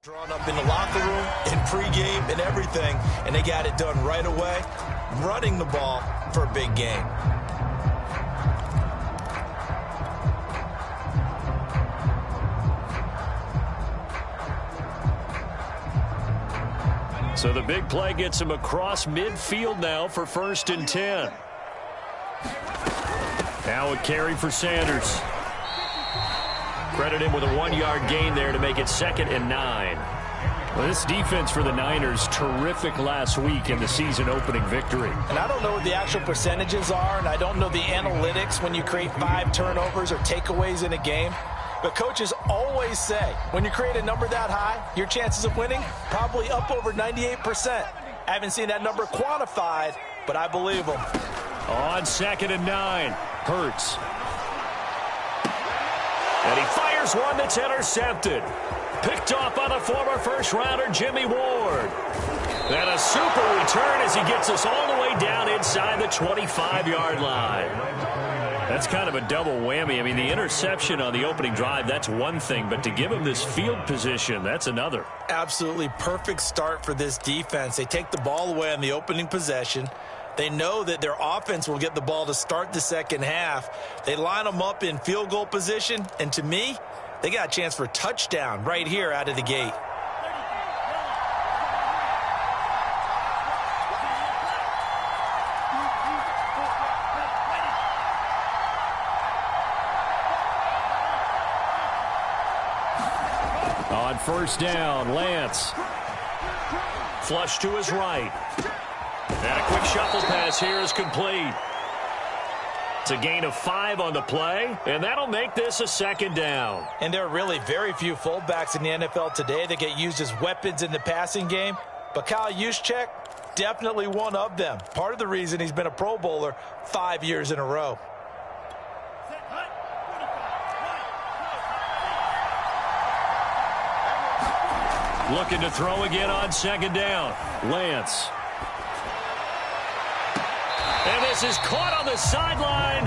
Drawn up in the locker room, in pregame, and everything, and they got it done right away, running the ball for a big game. So the big play gets him across midfield now for 1st and 10. Now a carry for Sanders. Credit him with a 1-yard gain there to make it 2nd and 9. Well, this defense for the Niners, terrific last week in the season-opening victory. And I don't know what the actual percentages are, and I don't know the analytics when you create 5 turnovers or takeaways in a game. But coaches always say, when you create a number that high, your chances of winning probably up over 98%. I haven't seen that number quantified, but I believe them. On 2nd and 9, Hurts. And he fires one that's intercepted. Picked off by the former first-rounder Jimmy Ward. And a super return as he gets us all the way down inside the 25-yard line. That's kind of a double whammy. I mean, the interception on the opening drive, that's one thing. But to give him this field position, that's another. Absolutely perfect start for this defense. They take the ball away on the opening possession. They know that their offense will get the ball to start the second half. They line them up in field goal position. And to me, they got a chance for a touchdown right here out of the gate. On 1st down, Lance. Flush to his right. And a quick shuffle pass here is complete. It's a gain of 5 on the play, and that'll make this a 2nd down. And there are really very few fullbacks in the NFL today that get used as weapons in the passing game. But Kyle Juszczyk, definitely one of them. Part of the reason he's been a Pro Bowler 5 years in a row. Looking to throw again on 2nd down. Lance. And this is caught on the sideline.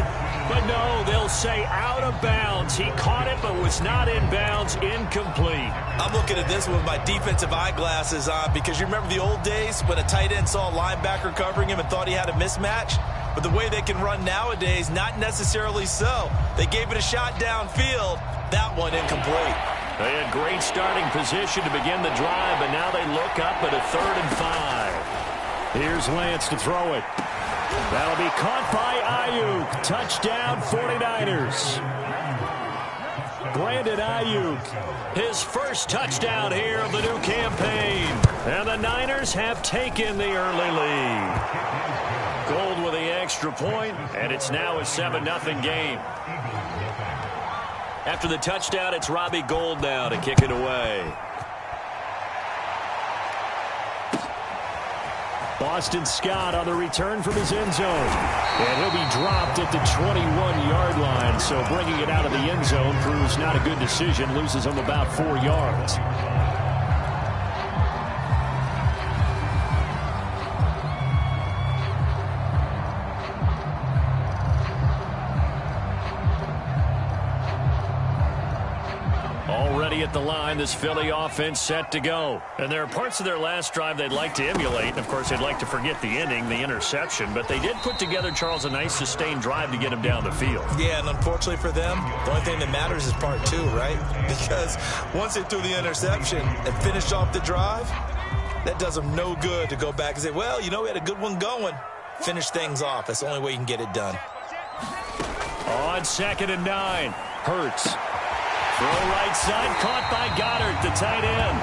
But no, they'll say out of bounds. He caught it but was not in bounds. Incomplete. I'm looking at this with my defensive eyeglasses on because you remember the old days when a tight end saw a linebacker covering him and thought he had a mismatch? But the way they can run nowadays, not necessarily so. They gave it a shot downfield. That one incomplete. They had great starting position to begin the drive, but now they look up at a 3rd and 5. Here's Lance to throw it. That'll be caught by Ayuk. Touchdown 49ers. Brandon Ayuk, his first touchdown here of the new campaign. And the Niners have taken the early lead. Gold with the extra point, and it's now a 7-0 game. After the touchdown, it's Robbie Gould now to kick it away. Boston Scott on the return from his end zone. And he'll be dropped at the 21-yard line. So bringing it out of the end zone proves not a good decision. Loses him about 4 yards. Already at the line, this Philly offense set to go. And there are parts of their last drive they'd like to emulate. Of course, they'd like to forget the ending, the interception. But they did put together, Charles, a nice sustained drive to get him down the field. Yeah, and unfortunately for them, the only thing that matters is part 2, right? Because once they threw the interception and finished off the drive, that does them no good to go back and say, well, you know, we had a good one going. Finish things off. That's the only way you can get it done. On 2nd and 9, Hurts. Throw right side, caught by Goddard, the tight end.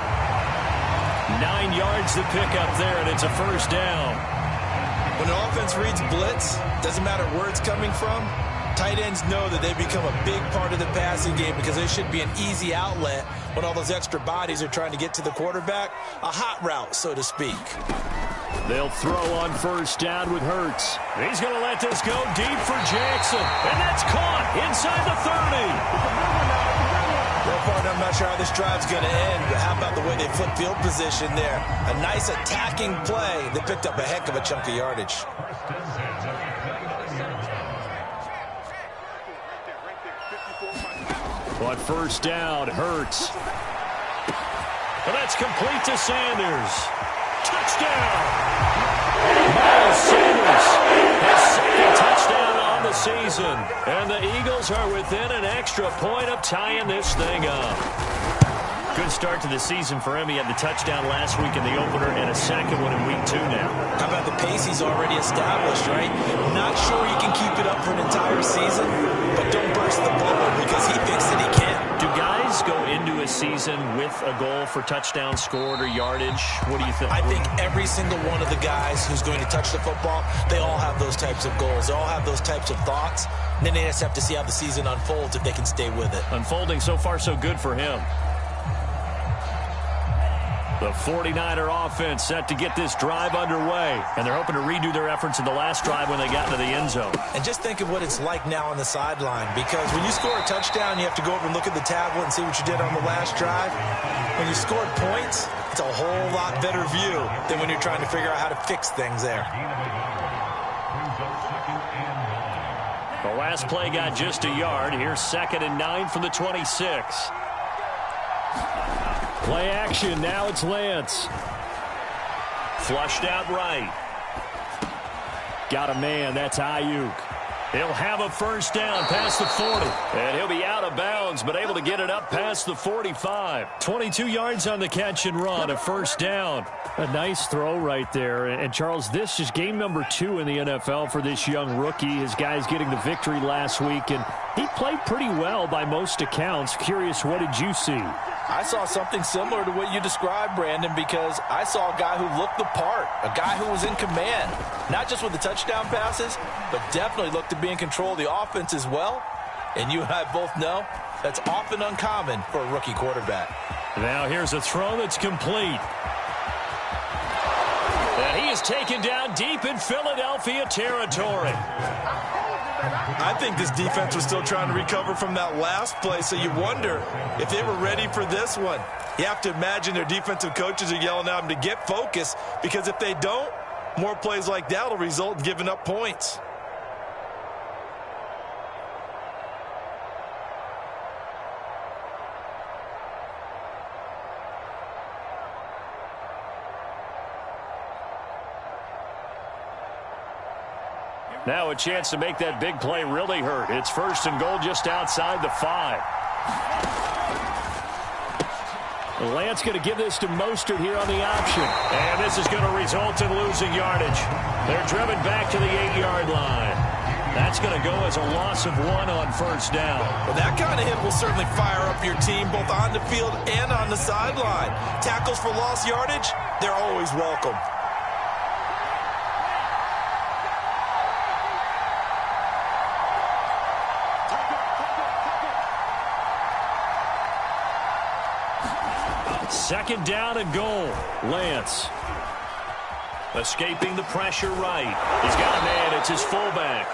9 yards to pick up there, and it's a 1st down. When an offense reads blitz, doesn't matter where it's coming from, tight ends know that they become a big part of the passing game because they should be an easy outlet when all those extra bodies are trying to get to the quarterback. A hot route, so to speak. They'll throw on 1st down with Hurts. He's going to let this go deep for Jackson. And that's caught inside the 30. Well, partner, I'm not sure how this drive's going to end, but how about the way they flip field position there? A nice attacking play. They picked up a heck of a chunk of yardage. On 1st down, Hurts. And that's complete to Sanders. Touchdown! Miles Sanders, his second touchdown on the season. And the Eagles are within an extra point of tying this thing up. Good start to the season for him. He had the touchdown last week in the opener and a second one in week 2 now. How about the pace he's already established, right? Not sure he can keep it up for an entire season, but don't burst the bubble because he thinks that he can. Do guys go into a season with a goal for touchdown scored or yardage? What do you think? I think every single one of the guys who's going to touch the football, they all have those types of goals. They all have those types of thoughts. And then they just have to see how the season unfolds if they can stay with it. Unfolding so far so good for him. The 49er offense set to get this drive underway. And they're hoping to redo their efforts in the last drive when they got into the end zone. And just think of what it's like now on the sideline. Because when you score a touchdown, you have to go over and look at the tablet and see what you did on the last drive. When you scored points, it's a whole lot better view than when you're trying to figure out how to fix things there. The last play got just a yard. Here's 2nd and 9 from the 26. Play action. Now it's Lance. Flushed out right. Got a man. That's Ayuk. He'll have a first down past the 40. And he'll be out of bounds, but able to get it up past the 45. 22 yards on the catch and run. A first down. A nice throw right there. And, Charles, this is game number 2 in the NFL for this young rookie. His guys getting the victory last week, and he played pretty well by most accounts. Curious, what did you see? I saw something similar to what you described, Brandon, because I saw a guy who looked the part, a guy who was in command, not just with the touchdown passes, but definitely looked to be in control of the offense as well. And you and I both know that's often uncommon for a rookie quarterback. Now here's a throw that's complete. And he is taken down deep in Philadelphia territory. I think this defense was still trying to recover from that last play, so you wonder if they were ready for this one. You have to imagine their defensive coaches are yelling at them to get focused, because if they don't, more plays like that will result in giving up points. Now a chance to make that big play really hurt. It's 1st and goal just outside the 5. Lance going to give this to Mostert here on the option. And this is going to result in losing yardage. They're driven back to the 8-yard line. That's going to go as a loss of 1 on first down. Well, that kind of hit will certainly fire up your team both on the field and on the sideline. Tackles for lost yardage, they're always welcome. Second down and goal. Lance. Escaping the pressure right. He's got a man. It's his fullback.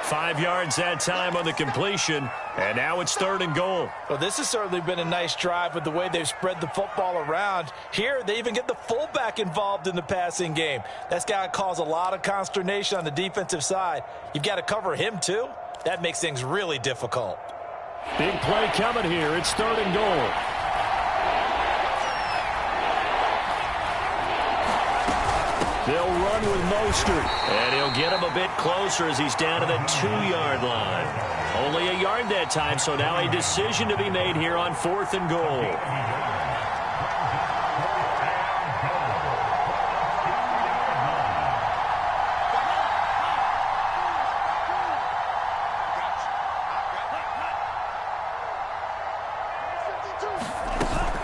5 yards that time on the completion. And now it's 3rd and goal. Well, this has certainly been a nice drive with the way they've spread the football around. Here, they even get the fullback involved in the passing game. That's got to cause a lot of consternation on the defensive side. You've got to cover him, too. That makes things really difficult. Big play coming here. It's 3rd and goal. They'll run with Mostert. And he'll get him a bit closer as he's down to the 2-yard line. Only a yard that time, so now a decision to be made here on 4th and goal.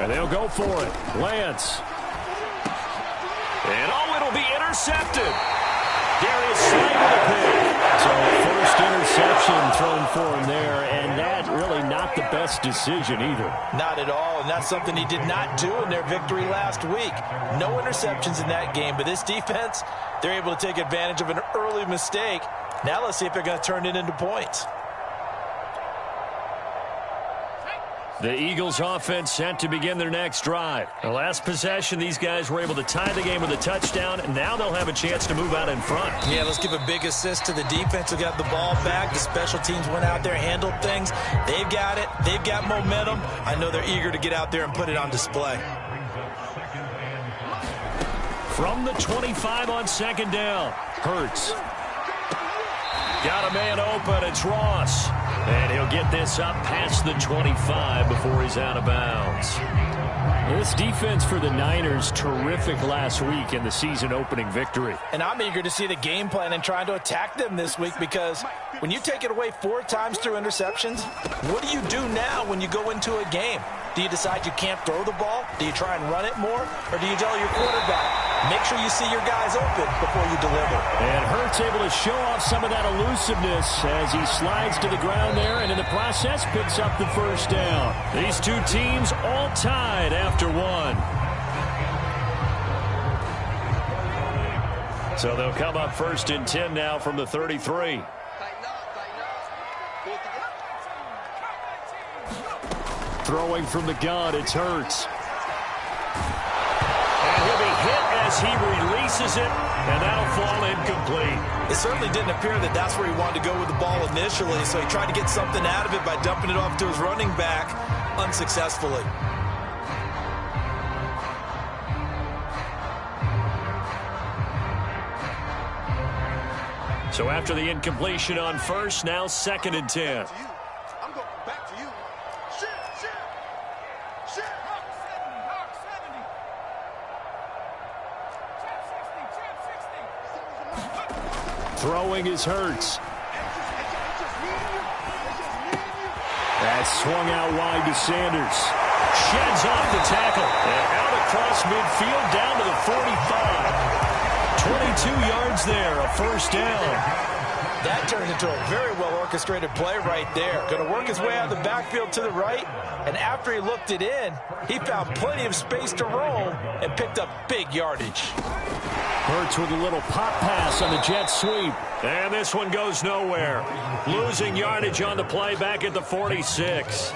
And they'll go for it. Lance. And it'll be intercepted. Darius Slay with a pick. So first interception thrown for him there, and that really not the best decision either. Not at all, and that's something he did not do in their victory last week. No interceptions in that game, but this defense, they're able to take advantage of an early mistake. Now let's see if they're going to turn it into points. The Eagles offense set to begin their next drive. The last possession, these guys were able to tie the game with a touchdown, and now they'll have a chance to move out in front. Yeah, let's give a big assist to the defense who got the ball back. The special teams went out there, handled things. They've got it. They've got momentum. I know they're eager to get out there and put it on display. From the 25 on second down. Hurts. Got a man open. It's Ross. And he'll get this up past the 25 before he's out of bounds. This defense for the Niners, terrific last week in the season-opening victory. And I'm eager to see the game plan and trying to attack them this week, because when you take it away 4 times through interceptions, what do you do now when you go into a game? Do you decide you can't throw the ball? Do you try and run it more? Or do you tell your quarterback, make sure you see your guys open before you deliver? And Hurts able to show off some of that elusiveness as he slides to the ground there, and in the process picks up the first down. These two teams all tied after one. So they'll come up 1st and 10 now from the 33. Throwing from the gun, it's Hurts. And he'll be hit as he releases it, and that'll fall incomplete. It certainly didn't appear that that's where he wanted to go with the ball initially, so he tried to get something out of it by dumping it off to his running back unsuccessfully. So after the incompletion on first, now 2nd and 10. I'm going back to you. Throwing is Hurts. That's swung out wide to Sanders. Sheds off the tackle. And out across midfield down to the 45. 22 yards there, a first down. That turned into a very well-orchestrated play right there. Going to work his way out of the backfield to the right, and after he looked it in, he found plenty of space to roam and picked up big yardage. Hurts with a little pop pass on the jet sweep. And this one goes nowhere. Losing yardage on the play back at the 46.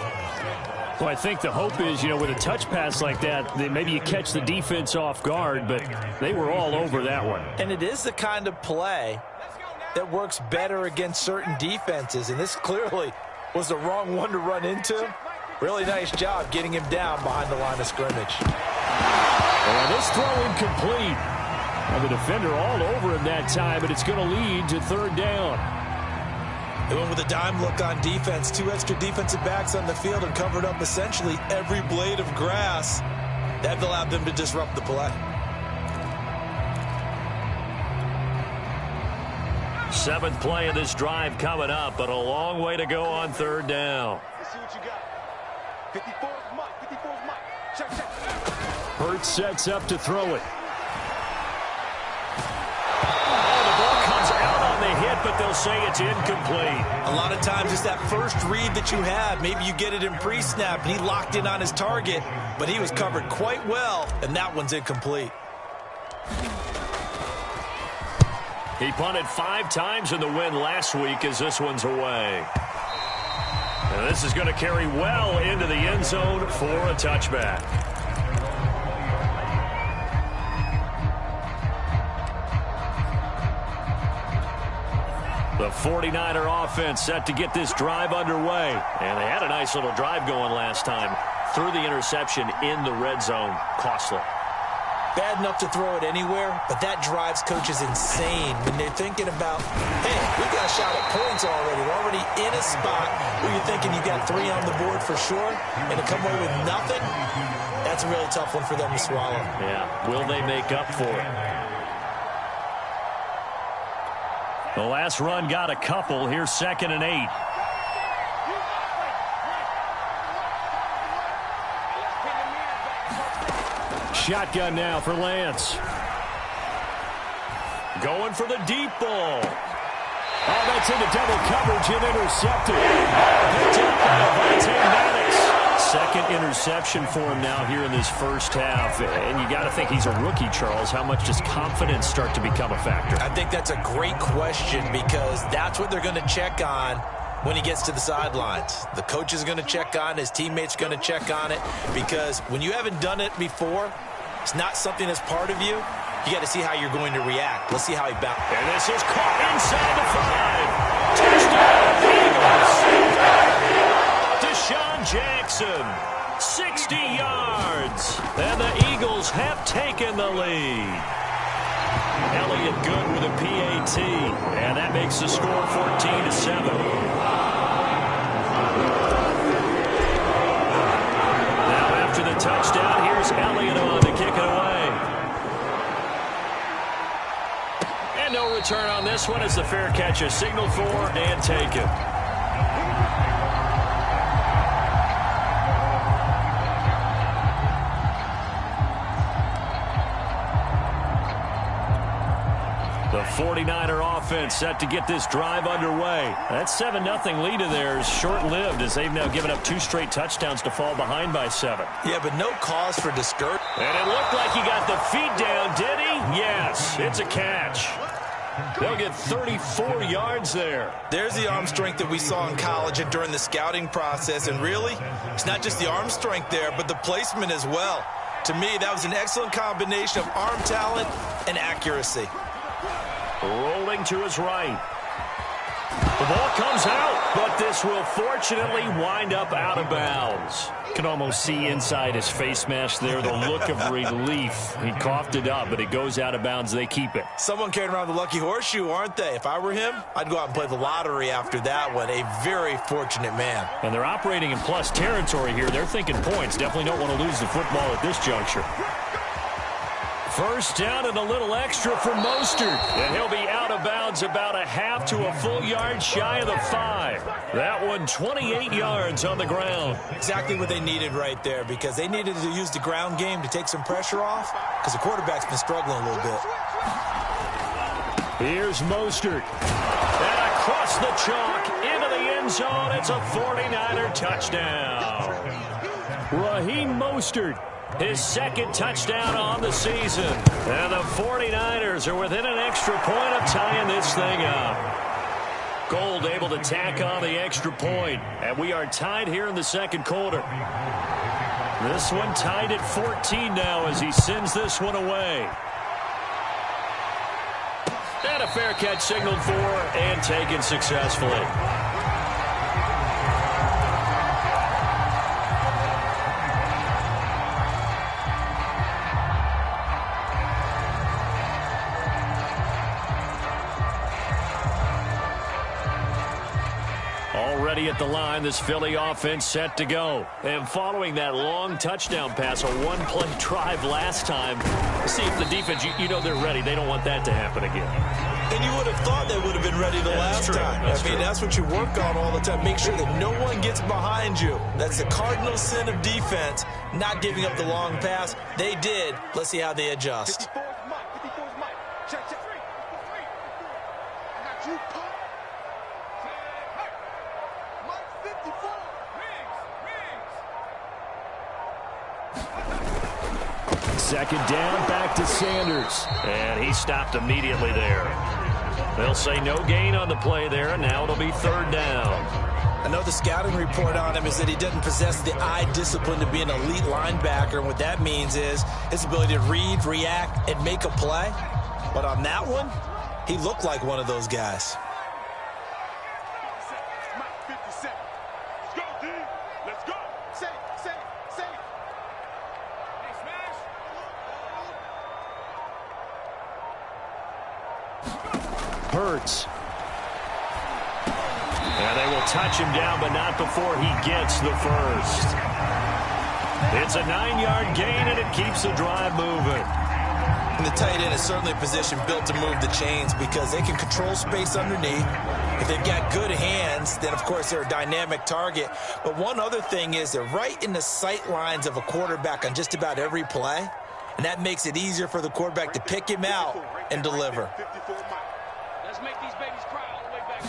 Well, I think the hope is, with a touch pass like that maybe you catch the defense off guard, but they were all over that one. And it is the kind of play that works better against certain defenses, and this clearly was the wrong one to run into. Really nice job getting him down behind the line of scrimmage. And this throw incomplete. And the defender all over him that time, but it's going to lead to 3rd down. They went with a dime look on defense. 2 extra defensive backs on the field and covered up essentially every blade of grass. That allowed them to disrupt the play. 7th play of this drive coming up, but a long way to go on 3rd down. Let's see what you got. 54's Mike. 54's Mike. Check. Hurts sets up to throw it. But they'll say it's incomplete. A lot of times it's that first read that you have. Maybe you get it in pre-snap, and he locked in on his target, but he was covered quite well, and that one's incomplete. He punted 5 times in the win last week as this one's away. And this is going to carry well into the end zone for a touchback. The 49er offense set to get this drive underway. And they had a nice little drive going last time. Threw the interception in the red zone. Costly. Bad enough to throw it anywhere, but that drives coaches insane when they're thinking about, hey, we got a shot at points already. We're already in a spot where you're thinking you got 3 on the board for sure, and to come away with nothing, that's a really tough one for them to swallow. Yeah, will they make up for it? The last run got a couple. Here's 2nd and 8. Shotgun now for Lance. Going for the deep ball. Oh, that's into double coverage and intercepted. Picked up by Avonte Maddox. 2nd interception for him now here in this first half. And you got to think he's a rookie, Charles. How much does confidence start to become a factor? I think that's a great question, because that's what they're going to check on when he gets to the sidelines. The coach is going to check on, his teammates going to check on it, because when you haven't done it before, it's not something that's part of you. You got to see how you're going to react. Let's see how he bounces. And this is caught inside the 5. Touchdown, Eagles. Deshaun Jackson, 60 yards. And the Eagles have taken the lead. makes the score 14-7. Now after the touchdown, here's Elliott on to kick it away. And no return on this one as the fair catch is signaled for and taken. The 49er offense set to get this drive underway. That 7-0 lead of theirs short-lived as they've now given up 2 straight touchdowns to fall behind by 7. Yeah, but no cause for discouragement. And it looked like he got the feet down, did he? Yes, it's a catch. They'll get 34 yards there. There's the arm strength that we saw in college and during the scouting process. And really, it's not just the arm strength there, but the placement as well. To me, that was an excellent combination of arm talent and accuracy. Rolling to his right. The ball comes out, but this will fortunately wind up out of bounds. You can almost see inside his face mask there the look of relief. He coughed it up, but it goes out of bounds. They keep it. Someone carrying around the lucky horseshoe, aren't they? If I were him, I'd go out and play the lottery after that one. A very fortunate man. And they're operating in plus territory here. They're thinking points. Definitely don't want to lose the football at this juncture. First down and a little extra for Mostert. And he'll be out of bounds about a half to a full yard shy of the 5. That one 28 yards on the ground. Exactly what they needed right there, because they needed to use the ground game to take some pressure off, because the quarterback's been struggling a little bit. Here's Mostert. And across the chalk into the end zone. It's a 49er touchdown. Raheem Mostert. His second touchdown on the season. And the 49ers are within an extra point of tying this thing up. Gold able to tack on the extra point. And we are tied here in the second quarter. This one tied at 14 now as he sends this one away. And a fair catch signaled for and taken successfully. Already at the line, this Philly offense set to go. And following that long touchdown pass, a one-play drive last time, see if the defense, you know they're ready. They don't want that to happen again. And you would have thought they would have been ready the last time. I mean, that's what you work on all the time. Make sure that no one gets behind you. That's the cardinal sin of defense, not giving up the long pass. They did. Let's see how they adjust. 54's Mike. 54's Mike. Check. I got you, Pop. Second down, back to Sanders. And he stopped immediately there. They'll say no gain on the play there, and now it'll be third down. I know the scouting report on him is that he doesn't possess the eye discipline to be an elite linebacker. And what that means is his ability to read, react, and make a play. But on that one, he looked like one of those guys. Hurts. And they will touch him down, but not before he gets the first. It's a 9-yard gain, and it keeps the drive moving. And the tight end is certainly a position built to move the chains because they can control space underneath. If they've got good hands, then, of course, they're a dynamic target. But one other thing is they're right in the sight lines of a quarterback on just about every play, and that makes it easier for the quarterback to pick him out and deliver. Let's make these babies cry all the way back.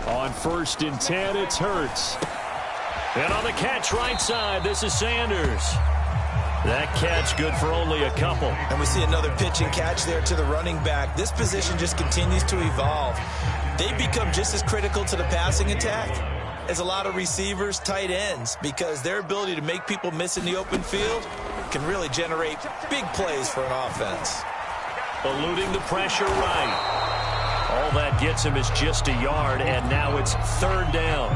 On 1st and 10, it's Hurts. And on the catch right side, this is Sanders. That catch good for only a couple. And we see another pitch and catch there to the running back. This position just continues to evolve. They become just as critical to the passing attack as a lot of receivers, tight ends, because their ability to make people miss in the open field can really generate big plays for an offense. Eluding the pressure right. All that gets him is just a yard, and now it's third down.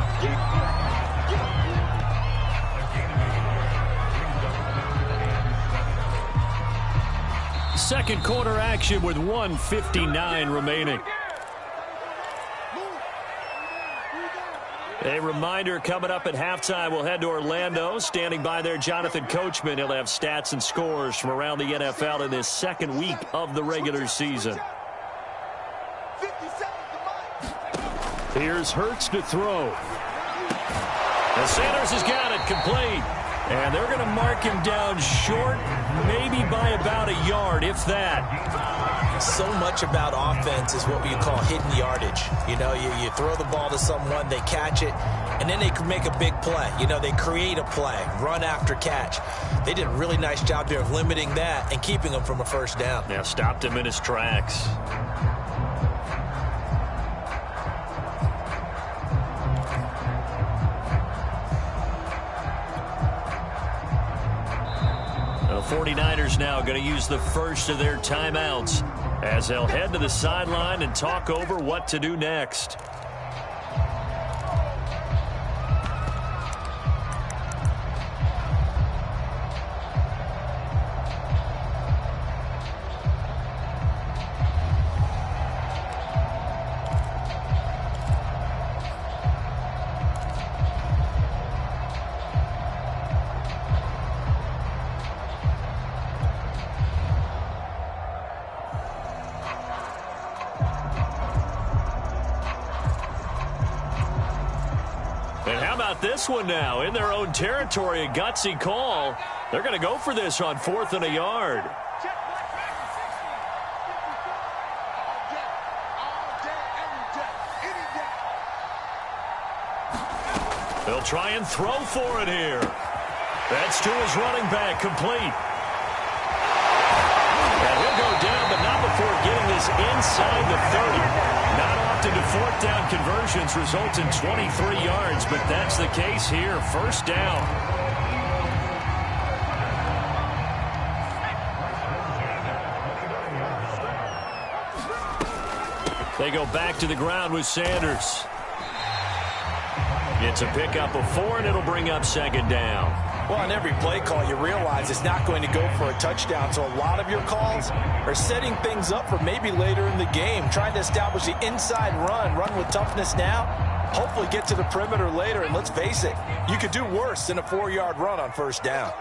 Second quarter action with 1:59 remaining. A reminder coming up at halftime, we'll head to Orlando. Standing by there, Jonathan Coachman. He'll have stats and scores from around the NFL in this second week of the regular season. Here's Hurts to throw. And Sanders has got it complete. And they're going to mark him down short, maybe by about a yard, if that. So much about offense is what we call hidden yardage. You know, you throw the ball to someone, they catch it, and then they can make a big play. You know, they create a play, run after catch. They did a really nice job there of limiting that and keeping him from a first down. Yeah, stopped him in his tracks. The 49ers now going to use the first of their timeouts as they'll head to the sideline and talk over what to do next. This one now in their own territory, a gutsy call. They're going to go for this on 4th and a yard. They'll try and throw for it here. That's to his running back, complete. And he'll go down, but not before getting this inside the 30. Not often do 4th down conversions result in 23 yards, but that's the case here. First down. They go back to the ground with Sanders. It's a pickup of 4, and it'll bring up 2nd down. Well, on every play call, you realize it's not going to go for a touchdown. So a lot of your calls are setting things up for maybe later in the game, trying to establish the inside run with toughness now, hopefully get to the perimeter later. And let's face it, you could do worse than a 4-yard run on first down.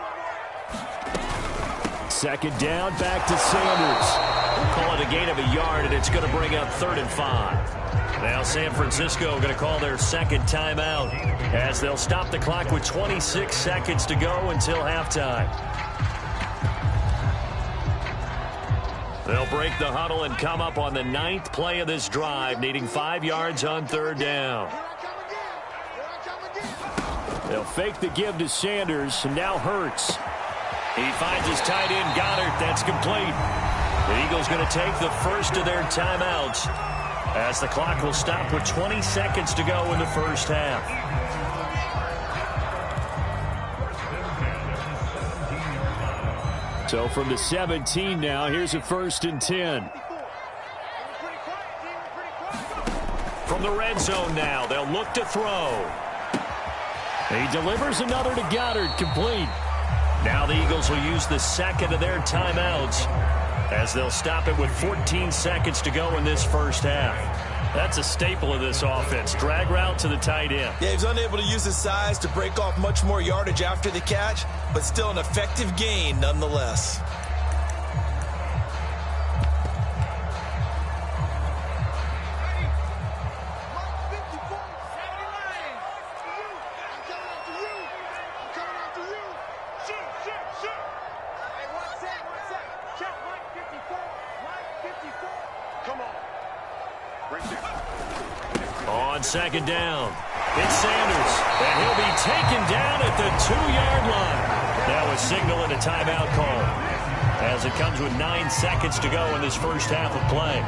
2nd down, back to Sanders. Call it a gain of a yard, and it's going to bring up 3rd and 5. Now San Francisco going to call their second timeout as they'll stop the clock with 26 seconds to go until halftime. They'll break the huddle and come up on the 9th play of this drive, needing 5 yards on 3rd down. They'll fake the give to Sanders, and now Hurts. He finds his tight end, Goddard. That's complete. The Eagles going to take the first of their timeouts as the clock will stop with 20 seconds to go in the first half. So from the 17 now, here's a 1st and 10. From the red zone now, they'll look to throw. He delivers another to Goddard, complete. Now the Eagles will use the second of their timeouts as they'll stop it with 14 seconds to go in this first half. That's a staple of this offense. Drag route to the tight end. Yeah, he's unable to use his size to break off much more yardage after the catch, but still an effective gain nonetheless. On 2nd down, it's Sanders, and he'll be taken down at the 2-yard line. That was signaling a timeout call as it comes with 9 seconds to go in this first half of play.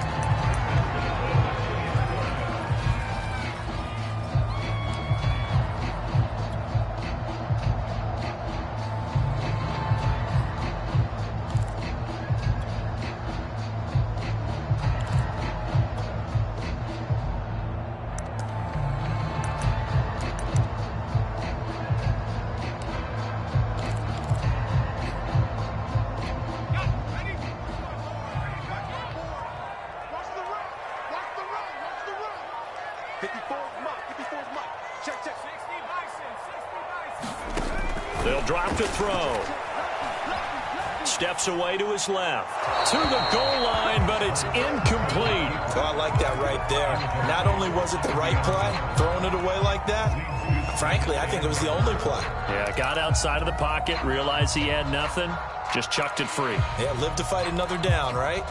They'll drop to throw. Steps away to his left. To the goal line, but it's incomplete. Oh, I like that right there. Not only was it the right play, throwing it away like that, frankly, I think it was the only play. Yeah, got outside of the pocket, realized he had nothing, just chucked it free. Yeah, live to fight another down, right?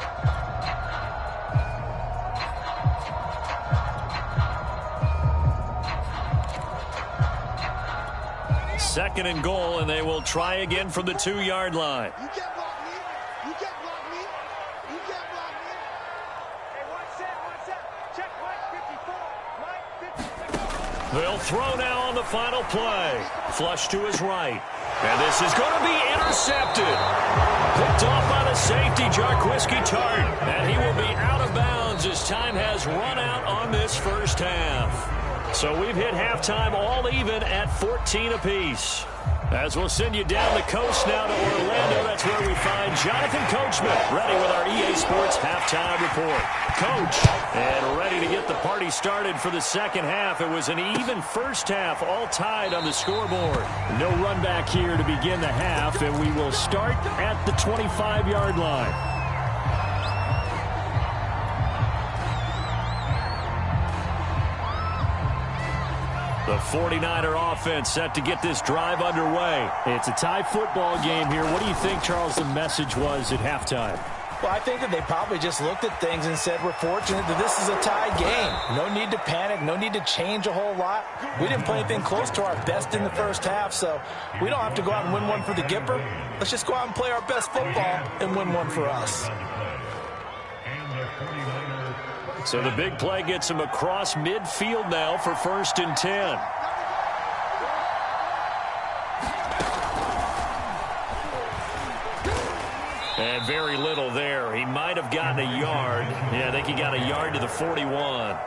Second and goal, and they will try again from the 2-yard line. You can't block me. You can't block me. You can't block me. Hey, watch that. Check Mike 54. Mike 50. They'll throw now on the final play. Flush to his right. And this is going to be intercepted. Picked off by the safety, Jarquiski Tart. And he will be out of bounds as time has run out on this first half. So we've hit halftime all even at 14 apiece. As we'll send you down the coast now to Orlando, that's where we find Jonathan Coachman, ready with our EA Sports halftime report. Coach, and ready to get the party started for the second half. It was an even first half, all tied on the scoreboard. No run back here to begin the half, and we will start at the 25-yard line. The 49er offense set to get this drive underway. It's a tie football game here. What do you think, Charles, the message was at halftime? Well, I think that they probably just looked at things and said, we're fortunate that this is a tie game. No need to panic. No need to change a whole lot. We didn't play anything close to our best in the first half, so we don't have to go out and win one for the Gipper. Let's just go out and play our best football and win one for us. So the big play gets him across midfield now for 1st and 10. And very little there. He might have gotten a yard. Yeah, I think he got a yard to the 41.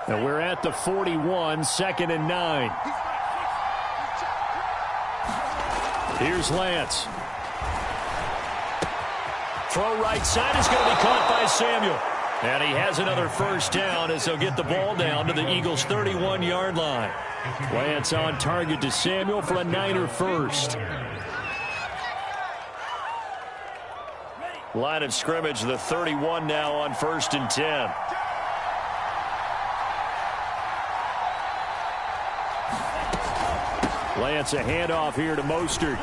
Now we're at the 41, 2nd and 9. Here's Lance. Throw right side is going to be caught by Samuel. And he has another first down as they'll get the ball down to the Eagles' 31-yard line. Lance on target to Samuel for a Niner first. Line of scrimmage, the 31 now on 1st and 10. Lance a handoff here to Mostert.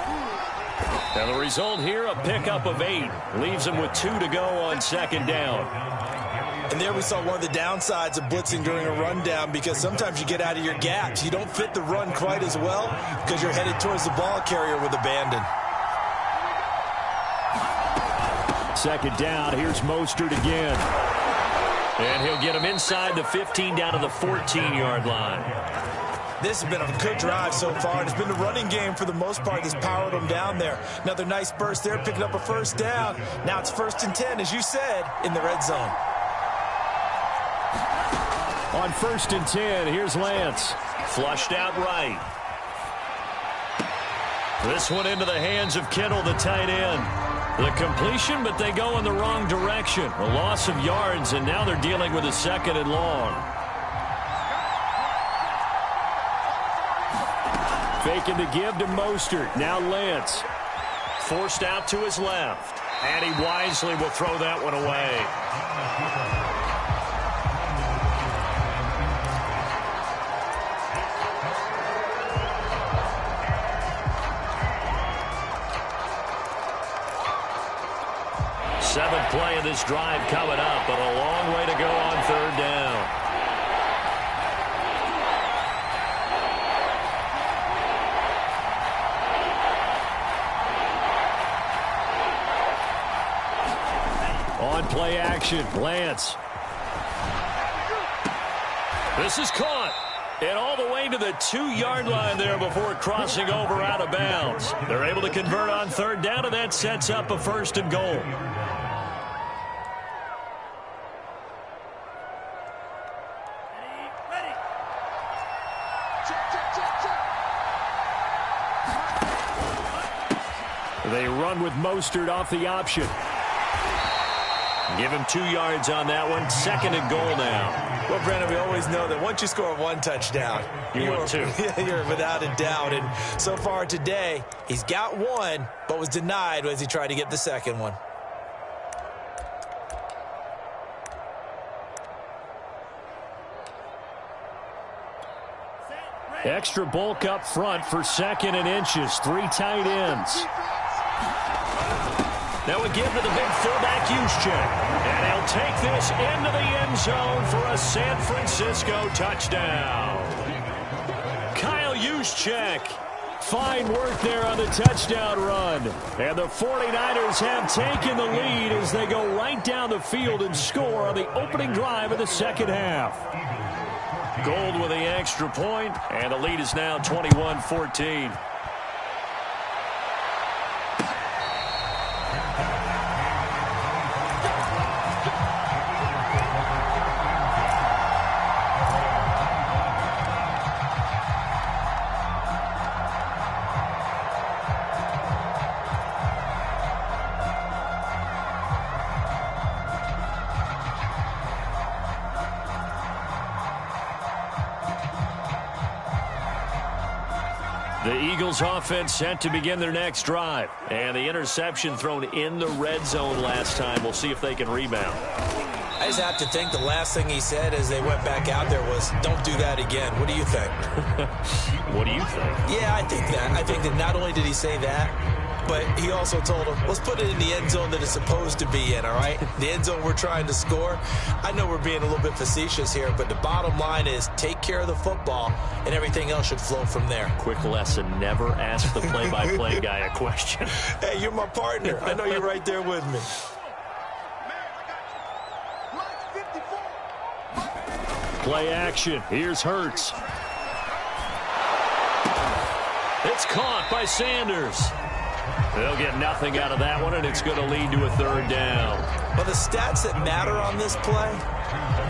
And the result here, a pickup of 8. Leaves him with 2 to go on 2nd down. And there we saw one of the downsides of blitzing during a rundown, because sometimes you get out of your gaps. You don't fit the run quite as well because you're headed towards the ball carrier with abandon. 2nd down. Here's Mostert again. And he'll get him inside the 15 down to the 14-yard line. This has been a good drive so far, and it's been the running game for the most part that's powered them down there. Another nice burst there, picking up a first down. Now it's 1st and 10, as you said, in the red zone. On 1st and 10, here's Lance. Flushed out right. This one into the hands of Kittle, the tight end. The completion, but they go in the wrong direction. A loss of yards, and now they're dealing with a 2nd and long. Faking the give to Mostert. Now Lance. Forced out to his left. And he wisely will throw that one away. Seventh play of this drive coming up, but a long way to go on 3rd down. On play action, Lance. This is caught. And all the way to the 2-yard line there before crossing over out of bounds. They're able to convert on 3rd down, and that sets up a 1st and goal. They run with Mostert off the option. Give him 2 yards on that one. 2nd and goal now. Well, Brandon, we always know that once you score 1 touchdown, You win 2. You're without a doubt. And so far today, he's got 1, but was denied as he tried to get the 2nd one. Extra bulk up front for 2nd and inches. 3 tight ends. Now we give to the big fullback Juszczyk. And he'll take this into the end zone for a San Francisco touchdown. Kyle Juszczyk. Fine work there on the touchdown run. And the 49ers have taken the lead as they go right down the field and score on the opening drive of the second half. Gold with the extra point, and the lead is now 21-14. The Eagles offense set to begin their next drive. And the interception thrown in the red zone last time. We'll see if they can rebound. I just have to think the last thing he said as they went back out there was, don't do that again. What do you think? What do you think? Yeah, I think that. I think that not only did he say that, but he also told him, let's put it in the end zone that it's supposed to be in, all right? The end zone we're trying to score. I know we're being a little bit facetious here, but the bottom line is take care of the football, and everything else should flow from there. Quick lesson, never ask the play-by-play guy a question. Hey, you're my partner. I know you're right there with me. Play action. Here's Hurts. It's caught by Sanders. They'll get nothing out of that one, and it's going to lead to a 3rd down. Well, the stats that matter on this play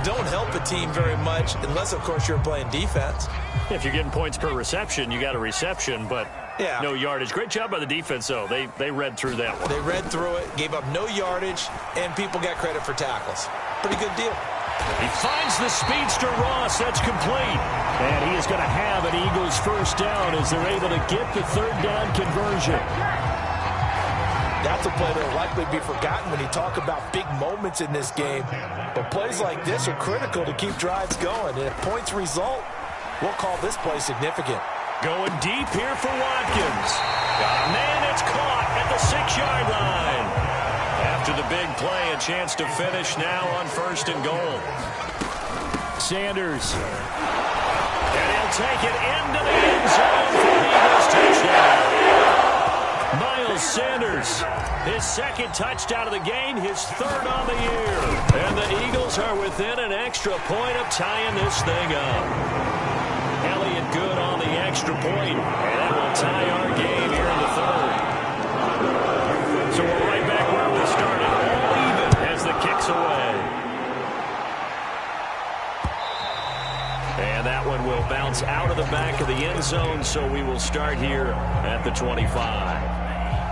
don't help a team very much unless, of course, you're playing defense. If you're getting points per reception, you got a reception, but yeah, no yardage. Great job by the defense, though. They read through that one. They read through it, gave up no yardage, and people got credit for tackles. Pretty good deal. He finds the speedster Ross. That's complete. And he is going to have an Eagles 1st down as they're able to get the 3rd down conversion. That's a play that will likely be forgotten when you talk about big moments in this game. But plays like this are critical to keep drives going. And if points result, we'll call this play significant. Going deep here for Watkins. Got a man, it's caught at the 6-yard line. After the big play, a chance to finish now on 1st and goal. Sanders. And he'll take it into the end zone for the Eagles touchdown. Miles Sanders, his 2nd touchdown of the game, his 3rd on the year. And the Eagles are within an extra point of tying this thing up. Elliott good on the extra point, and that will tie our game here in the 3rd. So we're right back where we started, all even as the kick's away. And that one will bounce out of the back of the end zone, so we will start here at the 25.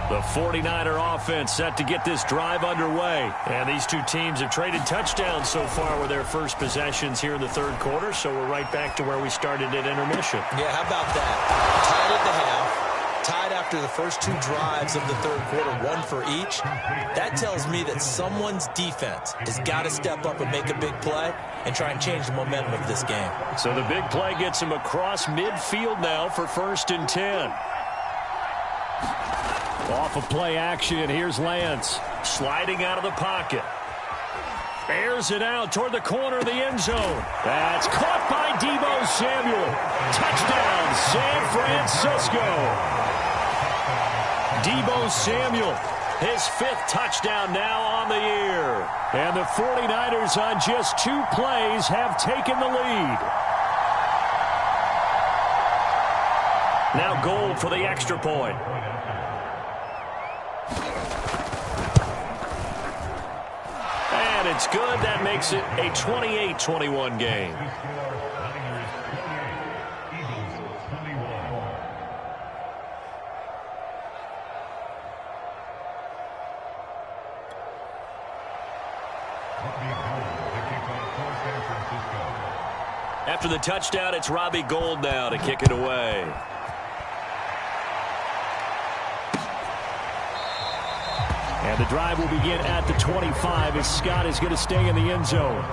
The 49er offense set to get this drive underway. And these two teams have traded touchdowns so far with their first possessions here in the 3rd quarter, so we're right back to where we started at intermission. Yeah, how about that? Tied at the half, tied after the first 2 drives of the 3rd quarter, 1 for each. That tells me that someone's defense has got to step up and make a big play and try and change the momentum of this game. So the big play gets him across midfield now for 1st and 10. Off of play action, here's Lance. Sliding out of the pocket. Airs it out toward the corner of the end zone. That's caught by Deebo Samuel. Touchdown, San Francisco. Deebo Samuel, his 5th touchdown now on the year. And the 49ers on just 2 plays have taken the lead. Now Gold for the extra point. And it's good. That makes it a 28-21 game. After the touchdown, it's Robbie Gould now to kick it away. And the drive will begin at the 25 as Scott is going to stay in the end zone.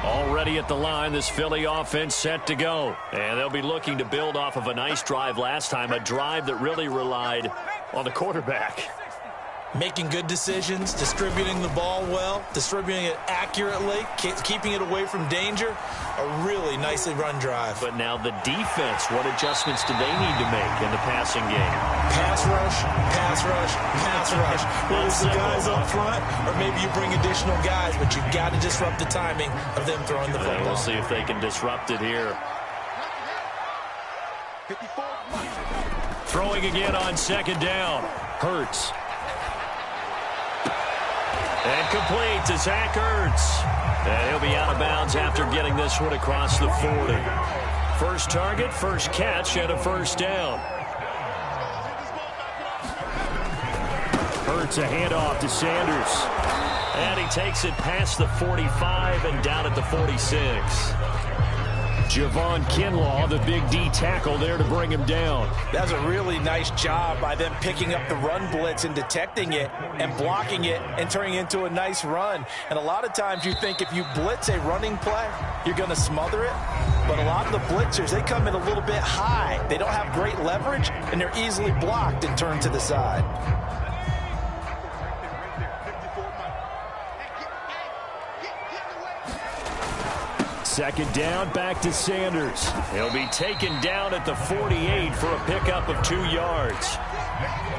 Already at the line, this Philly offense set to go. And they'll be looking to build off of a nice drive last time, a drive that really relied on the quarterback. Making good decisions, distributing the ball well, distributing it accurately, keeping it away from danger. A really nicely run drive. But now the defense, what adjustments do they need to make in the passing game? Pass rush, pass rush, pass rush. Whether it's the guys up front or maybe you bring additional guys, but you've got to disrupt the timing of them throwing the football. We'll see if they can disrupt it here. Throwing again on second down. Hurts. And complete to Zach Ertz. And he'll be out of bounds after getting this one across the 40. First target, first catch, and a first down. Ertz a handoff to Sanders. And he takes it past the 45 and down at the 46. Javon Kinlaw, the big D tackle there to bring him down. That was a really nice job by them picking up the run blitz and detecting it and blocking it and turning it into a nice run. And a lot of times you think if you blitz a running play, you're going to smother it. But a lot of the blitzers, they come in a little bit high. They don't have great leverage, and they're easily blocked and turned to the side. Second down, back to Sanders. He'll be taken down at the 48 for a pickup of 2 yards.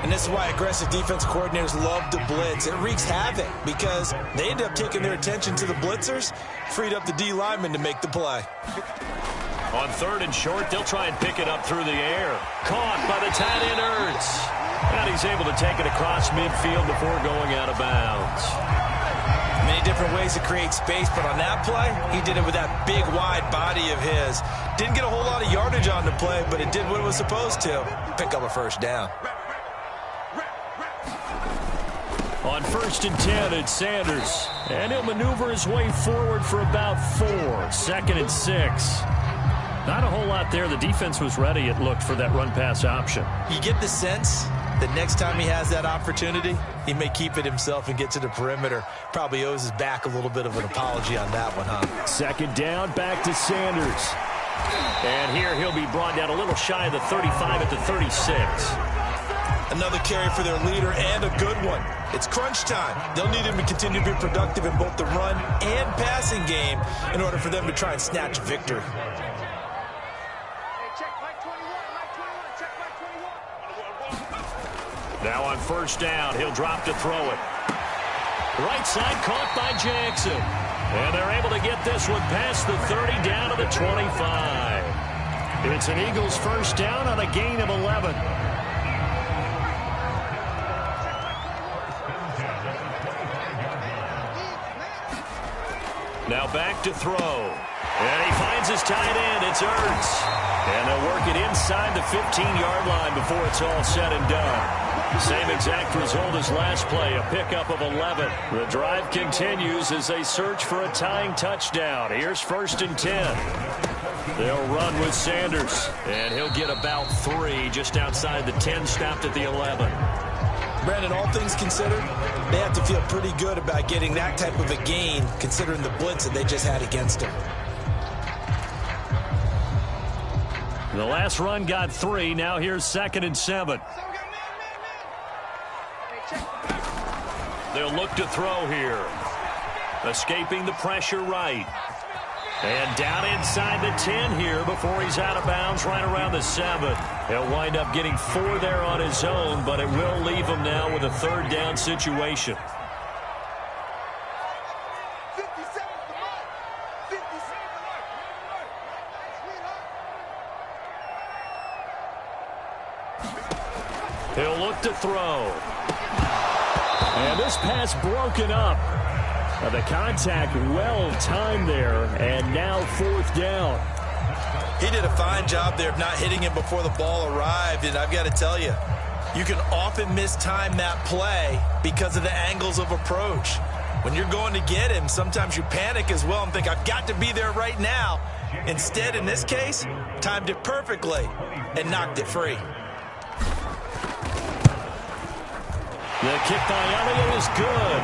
And this is why aggressive defense coordinators love to blitz. It wreaks havoc because they end up taking their attention to the blitzers, freed up the D lineman to make the play. On third and short, they'll try and pick it up through the air. Caught by the tight end Ertz. And he's able to take it across midfield before going out of bounds. Many different ways to create space, but on that play, he did it with that big, wide body of his. Didn't get a whole lot of yardage on the play, but it did what it was supposed to. Pick up a first down. On first and 10, it's Sanders. And he'll maneuver his way forward for about 4. Second and 6. Not a whole lot there. The defense was ready, it looked, for that run-pass option. You get the sense that next time he has that opportunity, he may keep it himself and get to the perimeter. Probably owes his back a little bit of an apology on that one, huh? Second down, back to Sanders. And here he'll be brought down a little shy of the 35 at the 36. Another carry for their leader and a good one. It's crunch time. They'll need him to continue to be productive in both the run and passing game in order for them to try and snatch victory. Now on first down, he'll drop to throw it. Right side caught by Jackson. And they're able to get this one past the 30 down to the 25. It's an Eagles first down on a gain of 11. Now back to throw. And he finds his tight end. It's Ertz. And they'll work it inside the 15-yard line before it's all said and done. Same exact result as last play, a pickup of 11. The drive continues as they search for a tying touchdown. Here's first and 10. They'll run with Sanders, and he'll get about 3 just outside the 10, stopped at the 11. Brandon, all things considered, they have to feel pretty good about getting that type of a gain considering the blitz that they just had against them. The last run got 3. Now here's second and 7. They'll look to throw here. Escaping the pressure right. And down inside the 10 here before he's out of bounds right around the 7. He'll wind up getting 4 there on his own, but it will leave him now with a third down situation. He'll look to throw. And this pass broken up. The contact well timed there, and now 4th down. He did a fine job there of not hitting him before the ball arrived, and I've got to tell you, you can often mistime that play because of the angles of approach. When you're going to get him, sometimes you panic as well and think, I've got to be there right now. Instead, in this case, timed it perfectly and knocked it free. The kick by Elliott is good,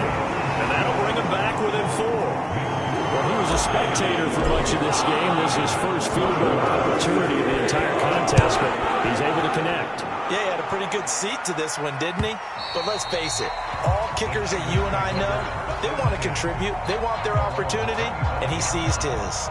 and that'll bring him back within 4. Well, he was a spectator for much of this game. This is his first field goal opportunity of the entire contest, but he's able to connect. Yeah, he had a pretty good seat to this one, didn't he? But let's face it, all kickers that you and I know, they want to contribute. They want their opportunity, and he seized his.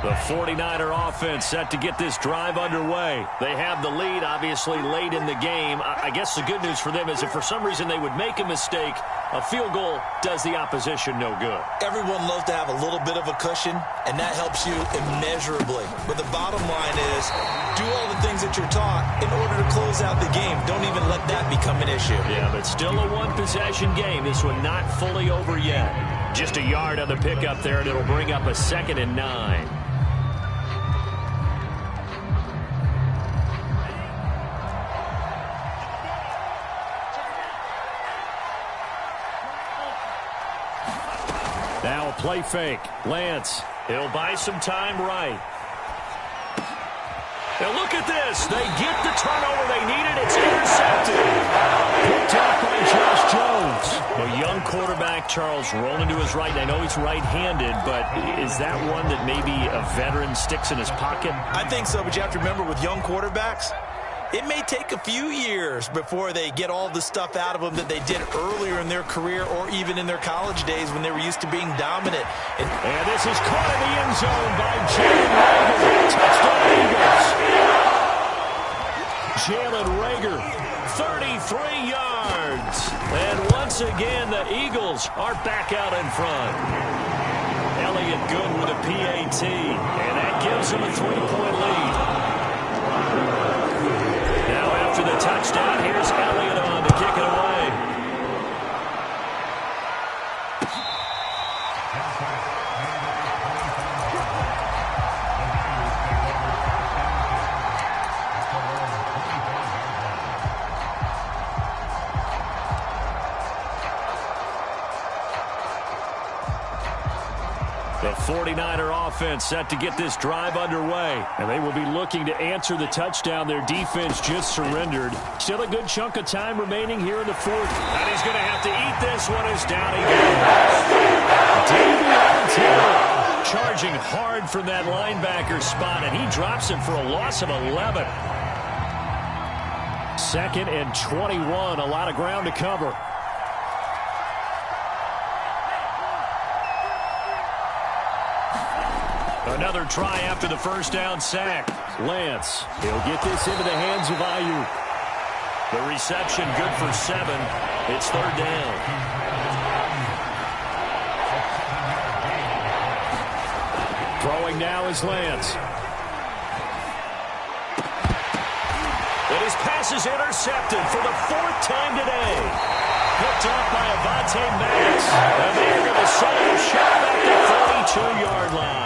The 49er offense set to get this drive underway. They have the lead, obviously, late in the game. I guess the good news for them is if for some reason they would make a mistake, a field goal does the opposition no good. Everyone loves to have a little bit of a cushion, and that helps you immeasurably. But the bottom line is, do all the things that you're taught in order to close out the game. Don't even let that become an issue. Yeah, but still a one-possession game. This one not fully over yet. Just a yard on the pickup there, and it'll bring up a 2nd and 9. Now a play fake. Lance, he'll buy some time right. Now look at this. They get the turnover they needed. It's intercepted. Picked off by Josh Jones. A young quarterback, Charles, rolling to his right. I know he's right-handed, but is that one that maybe a veteran sticks in his pocket? I think so, but you have to remember with young quarterbacks, it may take a few years before they get all the stuff out of them that they did earlier in their career or even in their college days when they were used to being dominant. And this is caught in the end zone by Jalen Reagor. Touchdown Eagles. Jalen Reagor, 33 yards. And once again, the Eagles are back out in front. Elliott good with a PAT, and that gives them a 3-point lead. After the touchdown, here's Elliott on to kick it away. The 49er offense set to get this drive underway. And they will be looking to answer the touchdown their defense just surrendered. Still a good chunk of time remaining here in the 4th. And he's going to have to eat this one as down he goes. Charging hard from that linebacker spot, and he drops him for a loss of 11. 2nd and 21, a lot of ground to cover. Another try after the first down sack. Lance, he'll get this into the hands of Ayuk. The reception good for 7. It's 3rd down. Throwing now is Lance. And his pass is intercepted for the 4th time today. Picked off by Avonte Madden. And they're going to set a shot at the 42-yard line.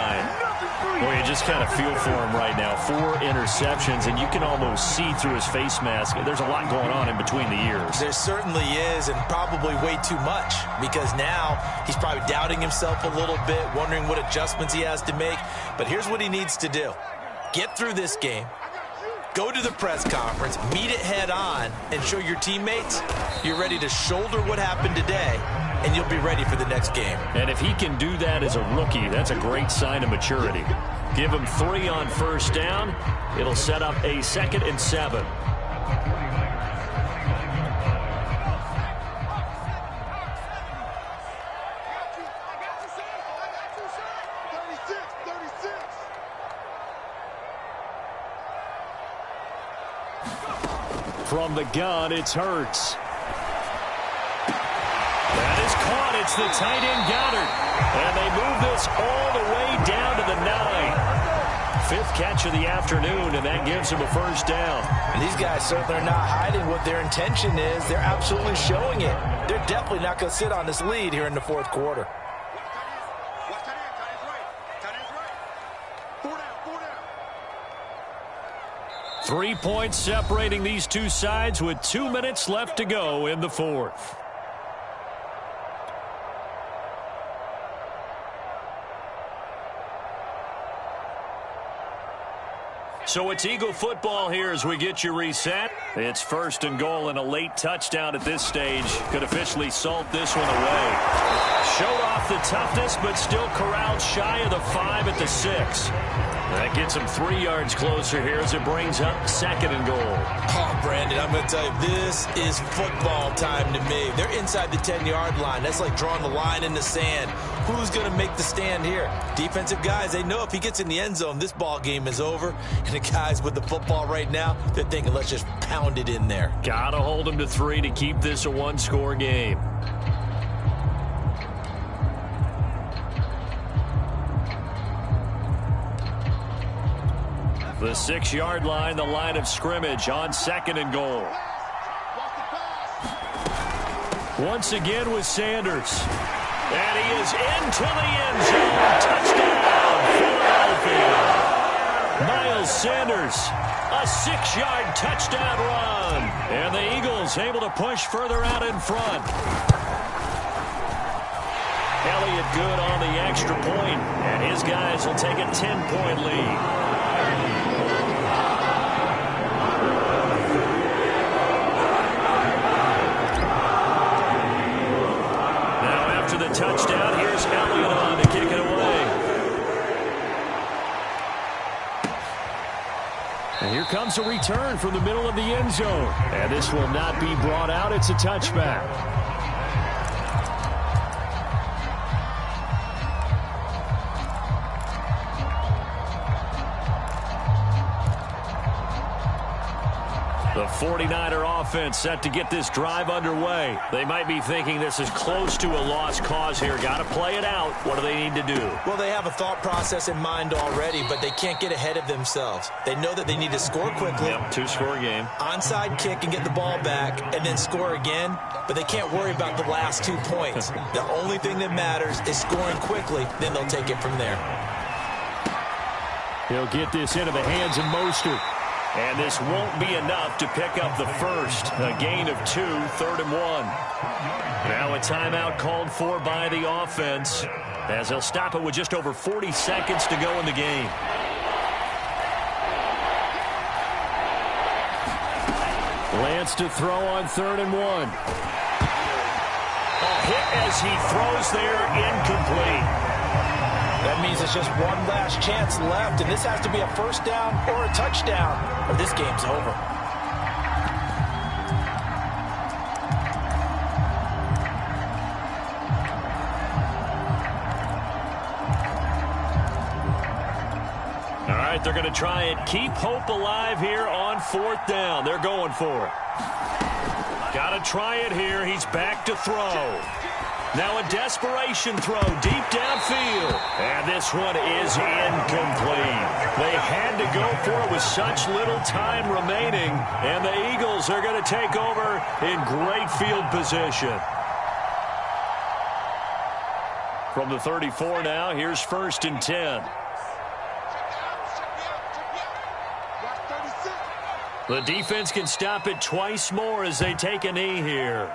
Well, you just kind of feel for him right now. 4 interceptions, and you can almost see through his face mask. There's a lot going on in between the ears. There certainly is, and probably way too much, because now he's probably doubting himself a little bit, wondering what adjustments he has to make. But here's what he needs to do. Get through this game. Go to the press conference, meet it head on, and show your teammates you're ready to shoulder what happened today, and you'll be ready for the next game. And if he can do that as a rookie, that's a great sign of maturity. Give him 3 on first down. It'll set up a 2nd and 7. From the gun, it's Hurts. That is caught. It's It's the tight end Goddard. And they move this all the way down to the 9. Fifth catch of the afternoon, and that gives him a first down. And these guys certainly are not hiding what their intention is. They're absolutely showing it. They're definitely not going to sit on this lead here in the fourth quarter. Four down. 3 points separating these two sides with 2 minutes left to go in the fourth. So it's Eagle football here as we get you reset. It's first and goal, and a late touchdown at this stage could officially salt this one away. Showed off the toughness, but still corralled shy of the 5 at the 6. That gets him 3 yards closer here as it brings up second and goal. Oh, Brandon, I'm going to tell you, this is football time to me. They're inside the 10-yard line. That's like drawing the line in the sand. Who's going to make the stand here? Defensive guys, they know if he gets in the end zone, this ball game is over. And the guys with the football right now, they're thinking, let's just pound it in there. Gotta hold him to 3 to keep this a one-score game. The 6-yard line, the line of scrimmage on second and goal. Once again with Sanders. And he is into the end zone. Touchdown, Philadelphia. Miles Sanders, a 6-yard touchdown run. And the Eagles able to push further out in front. Elliott good on the extra point, and his guys will take a 10-point lead. Touchdown. Here's Elliott on to kick it away. And here comes a return from the middle of the end zone. And this will not be brought out. It's a touchback. The 49er offense set to get this drive underway. They might be thinking this is close to a lost cause here. Got to play it out. What do they need to do? Well, they have a thought process in mind already, but they can't get ahead of themselves. They know that they need to score quickly. Yep, 2-score game. Onside kick and get the ball back and then score again, but they can't worry about the last 2 points. The only thing that matters is scoring quickly, then they'll take it from there. He'll get this into the hands of Mostert. And this won't be enough to pick up the first. A gain of 2, 3rd and 1. Now a timeout called for by the offense as they'll stop it with just over 40 seconds to go in the game. Lance to throw on 3rd and 1. A hit as he throws there, incomplete. That means it's just one last chance left, and this has to be a first down or a touchdown, or this game's over. All right, they're going to try and keep hope alive here on 4th down. They're going for it. Got to try it here. He's back to throw. Now a desperation throw deep downfield. And this one is incomplete. They had to go for it with such little time remaining. And the Eagles are going to take over in great field position. From the 34 now, here's 1st and 10. The defense can stop it twice more as they take a knee here.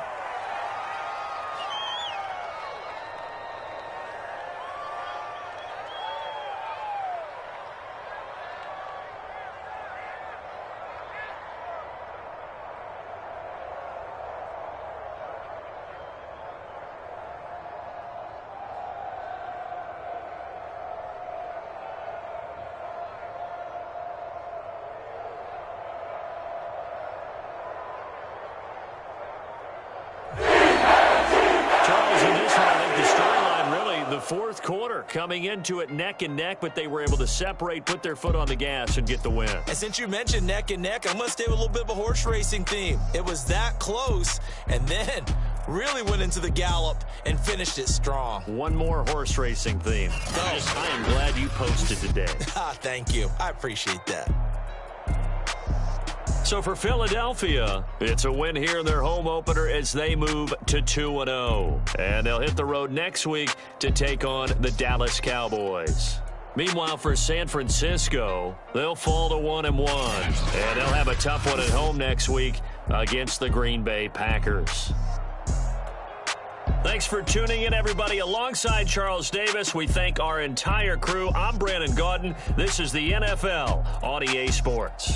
Fourth quarter coming into it neck and neck, but they were able to separate, put their foot on the gas, and get the win. And since you mentioned neck and neck, I'm going to stay with a little bit of a horse racing theme. It was that close, and then Really went into the gallop and finished it strong. One more horse racing theme. I am glad you posted today. Thank you. I appreciate that. So for Philadelphia, it's a win here in their home opener as they move to 2-0. And they'll hit the road next week to take on the Dallas Cowboys. Meanwhile, for San Francisco, they'll fall to 1-1. And they'll have a tough one at home next week against the Green Bay Packers. Thanks for tuning in, everybody. Alongside Charles Davis, we thank our entire crew. I'm Brandon Gaudin. This is the NFL on EA Sports.